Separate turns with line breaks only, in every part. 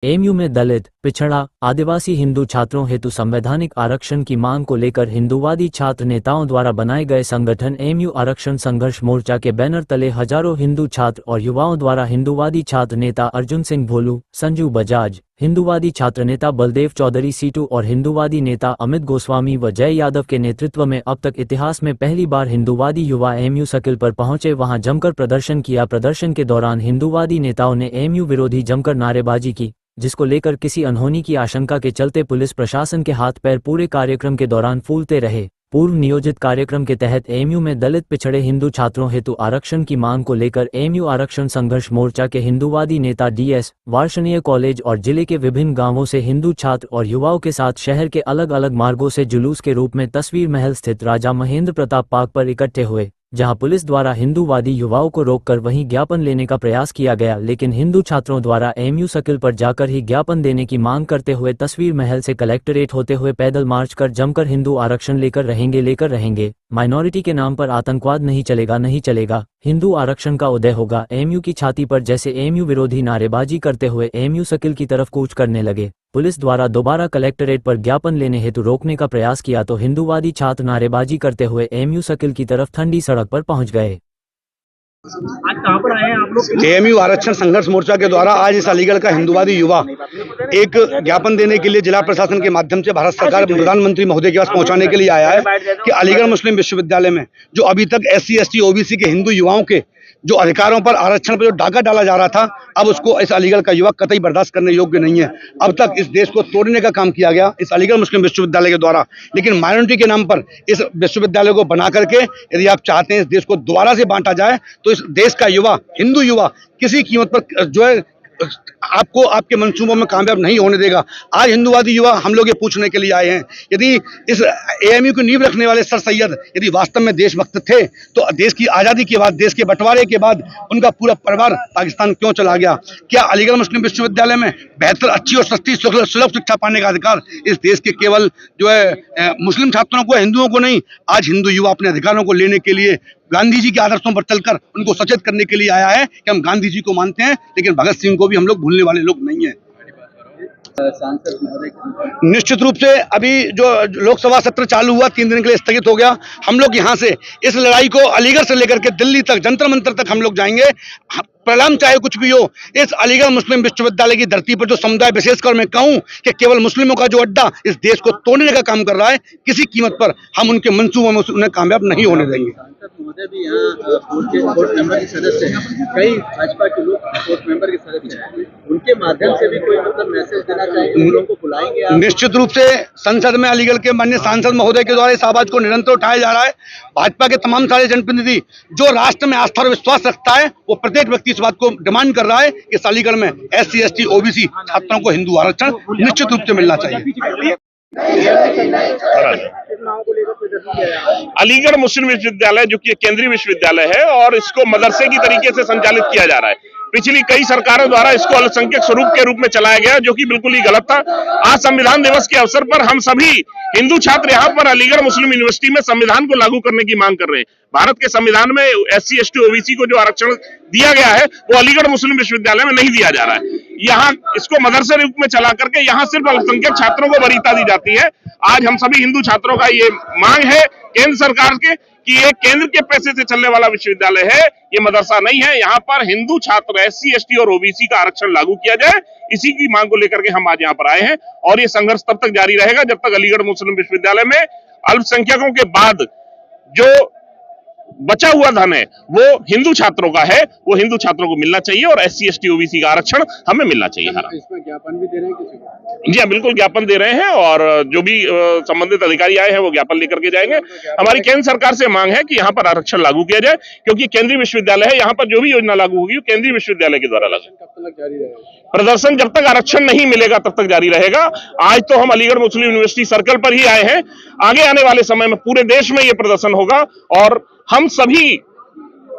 AMU में दलित, पिछड़ा, आदिवासी हिंदू छात्रों हेतु संवैधानिक आरक्षण की मांग को लेकर हिंदूवादी छात्र नेताओं द्वारा बनाए गए संगठन एएमयू आरक्षण संघर्ष मोर्चा के बैनर तले हजारों हिंदू छात्र और युवाओं द्वारा हिंदूवादी छात्र नेता अर्जुन सिंह भोलू, संजू बजाज, हिंदूवादी छात्र नेता बलदेव चौधरी सीटू और हिंदूवादी नेता अमित गोस्वामी व जय यादव के नेतृत्व में अब तक इतिहास में पहली बार हिंदूवादी युवा एएमयू सर्किल पर पहुंचे, वहां जमकर प्रदर्शन किया। प्रदर्शन के दौरान हिंदूवादी नेताओं ने एएमयू विरोधी जमकर नारेबाजी की, जिसको लेकर किसी अनहोनी की आशंका के चलते पुलिस प्रशासन के हाथ पैर पूरे कार्यक्रम के दौरान फूलते रहे। पूर्व नियोजित कार्यक्रम के तहत एएमयू में दलित पिछड़े हिंदू छात्रों हेतु आरक्षण की मांग को लेकर एएमयू आरक्षण संघर्ष मोर्चा के हिंदूवादी नेता डीएस, वार्षणीय कॉलेज और जिले के विभिन्न गांवों से हिंदू छात्र और युवाओं के साथ शहर के अलग अलग मार्गों से जुलूस के रूप में तस्वीर महल स्थित राजा महेंद्र प्रताप पार्क पर इकट्ठे हुए, जहां पुलिस द्वारा हिंदूवादी युवाओं को रोककर वहीं ज्ञापन लेने का प्रयास किया गया, लेकिन हिंदू छात्रों द्वारा एएमयू सर्किल पर जाकर ही ज्ञापन देने की मांग करते हुए तस्वीर महल से कलेक्ट्रेट होते हुए पैदल मार्च कर जमकर हिंदू आरक्षण लेकर रहेंगे, माइनॉरिटी के नाम पर आतंकवाद नहीं चलेगा, हिंदू आरक्षण का उदय होगा। एएमयू की छाती पर जैसे एएमयू विरोधी नारेबाजी करते हुए एएमयू सर्किल की तरफ कूच करने लगे। पुलिस द्वारा दोबारा कलेक्ट्रेट पर ज्ञापन लेने हेतु रोकने का प्रयास किया तो हिंदूवादी छात्र नारेबाजी करते हुए एएमयू सर्किल की तरफ ठंडी सड़क पर पहुंच गए।
आज कहां पर आए हैं आप लोग?
एएमयू आरक्षण संघर्ष मोर्चा के द्वारा आज इस अलीगढ़ का हिंदूवादी युवा एक ज्ञापन देने के लिए जिला प्रशासन के माध्यम से भारत सरकार प्रधानमंत्री महोदय के पास पहुंचाने के लिए आया है कि अलीगढ़ मुस्लिम विश्वविद्यालय में जो अभी तक SC ST OBC के हिंदू युवाओं के जो अधिकारों पर आरक्षण पर जो डाका डाला जा रहा था, अब उसको इस अलीगढ़ का युवा कतई बर्दाश्त करने योग्य नहीं है। अब तक इस देश को तोड़ने का काम किया गया इस अलीगढ़ मुस्लिम विश्वविद्यालय के द्वारा, लेकिन माइनॉरिटी के नाम पर इस विश्वविद्यालय को बना करके यदि आप चाहते हैं इस देश को दोबारा से बांटा जाए तो इस देश का युवा, हिंदू युवा किसी कीमत पर जो है आपको आपके मंसूबों में कामयाब नहीं होने देगा। आज हिंदूवादी युवा हम लोग ये पूछने के लिए आए हैं, यदि इस एएमयू की नींव रखने वाले सर सैयद यदि वास्तव में देशभक्त थे तो देश की आज़ादी के बाद, देश के बंटवारे के बाद उनका पूरा परिवार पाकिस्तान क्यों चला गया? क्या अलीगढ़ मुस्लिम विश्वविद्यालय में बेहतर, अच्छी और सस्ती सुलभ शिक्षा पाने का अधिकार इस देश के केवल जो है मुस्लिम छात्रों को, हिंदुओं को नहीं? आज हिंदू युवा अपने अधिकारों को लेने के लिए गांधी जी के आदर्शों पर चलकर उनको सचेत करने के लिए आया है कि हम गांधी जी को मानते हैं, लेकिन भगत सिंह को भी हम लोग भूलने वाले लोग नहीं हैं। निश्चित रूप से अभी जो लोकसभा सत्र चालू हुआ 3 दिन के लिए स्थगित हो गया। हम लोग यहाँ से इस लड़ाई को अलीगढ़ से लेकर के दिल्ली तक, जंतर मंतर तक हम लोग जाएंगे। परिणाम चाहे कुछ भी हो, इस अलीगढ़ मुस्लिम विश्वविद्यालय की धरती पर जो समुदाय, विशेषकर मैं कहूं कि केवल मुस्लिमों का जो अड्डा इस देश को तोड़ने का काम कर रहा है, किसी कीमत पर हम उनके मंसूबों में उन्हें कामयाब नहीं होने देंगे।
महोदय भी यहाँ बोर्ड मेंबर के सदस्य हैं, कई भाजपा के लोग बोर्ड मेंबर के सदस्य हैं, उनके माध्यम से भी कोई मतलब मैसेज देना चाहिए, उन लोगों को बुलाएंगे आप?
निश्चित रूप से संसद में अलीगढ़ के माननीय सांसद महोदय के द्वारा इस आवाज को निरंतर उठाया जा रहा है। भाजपा के तमाम सारे जनप्रतिनिधि जो राष्ट्र में आस्था और विश्वास रखता है, वो प्रत्येक व्यक्ति इस बात को डिमांड कर रहा है कि इस अलीगढ़ में SC ST OBC छात्रों को हिंदू आरक्षण निश्चित रूप से मिलना चाहिए।
अलीगढ़ मुस्लिम विश्वविद्यालय जो कि केंद्रीय विश्वविद्यालय है और इसको मदरसे की तरीके से संचालित किया जा रहा है। पिछली कई सरकारों द्वारा इसको अल्पसंख्यक स्वरूप के रूप में चलाया गया, जो कि बिल्कुल ही गलत था। आज संविधान दिवस के अवसर पर हम सभी हिंदू छात्र यहाँ पर अलीगढ़ मुस्लिम यूनिवर्सिटी में संविधान को लागू करने की मांग कर रहे हैं। भारत के संविधान में SC ST OBC को जो आरक्षण दिया गया है वो अलीगढ़ मुस्लिम विश्वविद्यालय में नहीं दिया जा रहा है। यहाँ इसको मदरसे रूप में चला करके यहाँ सिर्फ अल्पसंख्यक छात्रों को वरीयता दी जाती है। आज हम सभी हिंदू छात्रों का ये मांग है केंद्र सरकार के कि ये केंद्र के पैसे से चलने वाला विश्वविद्यालय है, ये मदरसा नहीं है। यहाँ पर हिंदू छात्र SC ST और OBC का आरक्षण लागू किया जाए, इसी की मांग को लेकर के हम आज यहाँ पर आए हैं। और ये संघर्ष तब तक जारी रहेगा जब तक अलीगढ़ मुस्लिम विश्वविद्यालय में अल्पसंख्यकों के बाद जो बचा हुआ धन है वो हिंदू छात्रों का है, वो हिंदू छात्रों को मिलना चाहिए और SC ST OBC का आरक्षण हमें मिलना चाहिए।
इसमें ज्ञापन भी दे रहे हैं किसी को?
जी हाँ, बिल्कुल ज्ञापन दे रहे हैं और जो भी संबंधित अधिकारी आए हैं वो ज्ञापन लेकर के जाएंगे। हमारी केंद्र सरकार से मांग है कि यहाँ पर आरक्षण लागू किया जाए, क्योंकि केंद्रीय विश्वविद्यालय है। यहाँ पर जो भी योजना लागू होगी वो केंद्रीय विश्वविद्यालय के द्वारा लागू।
कब तक जारी रहेगा
प्रदर्शन? जब तक आरक्षण नहीं मिलेगा तब तक जारी रहेगा। आज तो हम अलीगढ़ मुस्लिम यूनिवर्सिटी सर्कल पर ही आए हैं, आगे आने वाले समय में पूरे देश में ये प्रदर्शन होगा और हम सभी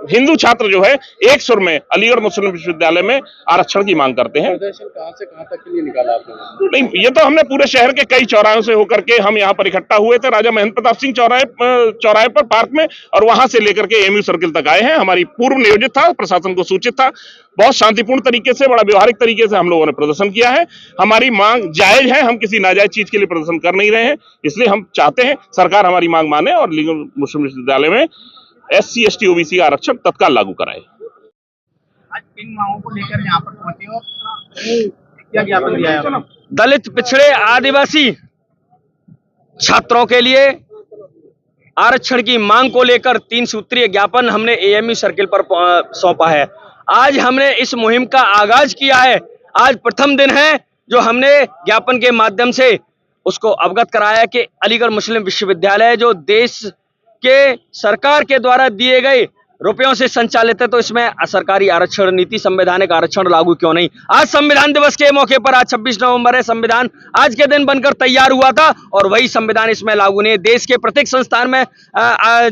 हिंदू छात्र जो है एक सुर में अलीगढ़ मुस्लिम विश्वविद्यालय में आरक्षण की मांग करते हैं।
प्रदर्शन कहाँ से कहाँ तक के लिए निकाला आपने?
नहीं, ये तो हमने पूरे शहर के कई चौराहों से होकर के हम यहाँ पर इकट्ठा हुए थे, राजा महेंद्र प्रताप सिंह चौराहे पर पार्क में, और वहां से लेकर के एमयू सर्किल तक आए हैं। हमारी पूर्व नियोजित था, प्रशासन को सूचित था, बहुत शांतिपूर्ण तरीके से, बड़ा व्यवहारिक तरीके से हम लोगों ने प्रदर्शन किया है। हमारी मांग जायज है, हम किसी नाजायज चीज के लिए प्रदर्शन कर नहीं रहे हैं। इसलिए हम चाहते हैं सरकार हमारी मांग माने और अलीगढ़ मुस्लिम विश्वविद्यालय में SC ST OBC आरक्षण तत्काल लागू कराए।
आज किन मांगों को लेकर यहाँ पर पहुंचे हो, क्या ज्ञापन दिया है आपने?
दलित, पिछड़े, आदिवासी छात्रों के लिए आरक्षण की मांग को लेकर 3 सूत्रीय ज्ञापन हमने AMU सर्किल पर सौंपा है। आज हमने इस मुहिम का आगाज किया है। आज प्रथम दिन है जो हमने ज्ञापन के माध्यम से उसको अवगत कराया कि अलीगढ़ मुस्लिम विश्वविद्यालय जो देश के सरकार के द्वारा दिए गए रुपयों से संचालित है, तो इसमें सरकारी आरक्षण नीति, संवैधानिक आरक्षण लागू क्यों नहीं। आज संविधान दिवस के मौके पर, आज 26 नवंबर है, संविधान आज के दिन बनकर तैयार हुआ था और वही संविधान इसमें लागू नहीं है। देश के प्रत्येक संस्थान में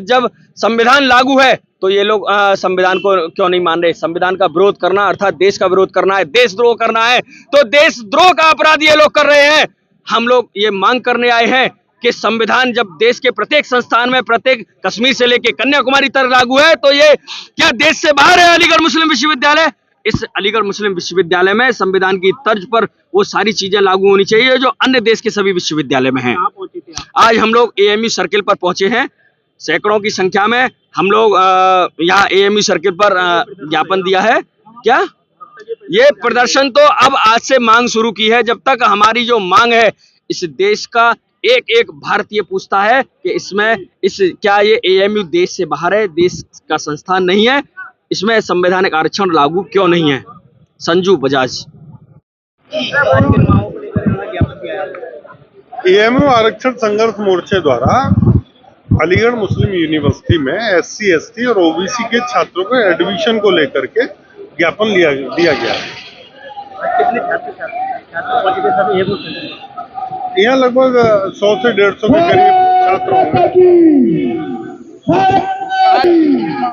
जब संविधान लागू है तो ये लोग संविधान को क्यों नहीं मान रहे। संविधान का विरोध करना अर्थात देश का विरोध करना है, देशद्रोह करना है, तो देशद्रोह का अपराध ये लोग कर रहे हैं। हम लोग ये मांग करने आए हैं कि संविधान जब देश के प्रत्येक संस्थान में, प्रत्येक कश्मीर से लेकर कन्याकुमारी तक लागू है, तो ये क्या देश से बाहर है अलीगढ़ मुस्लिम विश्वविद्यालय? इस अलीगढ़ मुस्लिम विश्वविद्यालय में संविधान की तर्ज पर वो सारी चीजें लागू होनी चाहिए जो अन्य देश के सभी विश्वविद्यालय में हैं। आज हम लोग AMU सर्किल पर पहुंचे हैं, सैकड़ों की संख्या में हम लोग यहाँ AMU सर्किल पर ज्ञापन दिया है। क्या ये प्रदर्शन तो अब आज से मांग शुरू की है। जब तक हमारी जो मांग है, इस देश का एक एक भारतीय पूछता है कि क्या ये AMU देश से बाहर है, देश का संस्थान नहीं है, इसमें संवैधानिक आरक्षण लागू क्यों नहीं है। संजू बजाज।
AMU आरक्षण संघर्ष मोर्चे द्वारा अलीगढ़ मुस्लिम यूनिवर्सिटी में SC ST और OBC के छात्रों के एडमिशन को लेकर के ज्ञापन दिया गया है।
कितने छात्र
यहाँ लगभग 100 से 150 के करीब छात्र होंगे।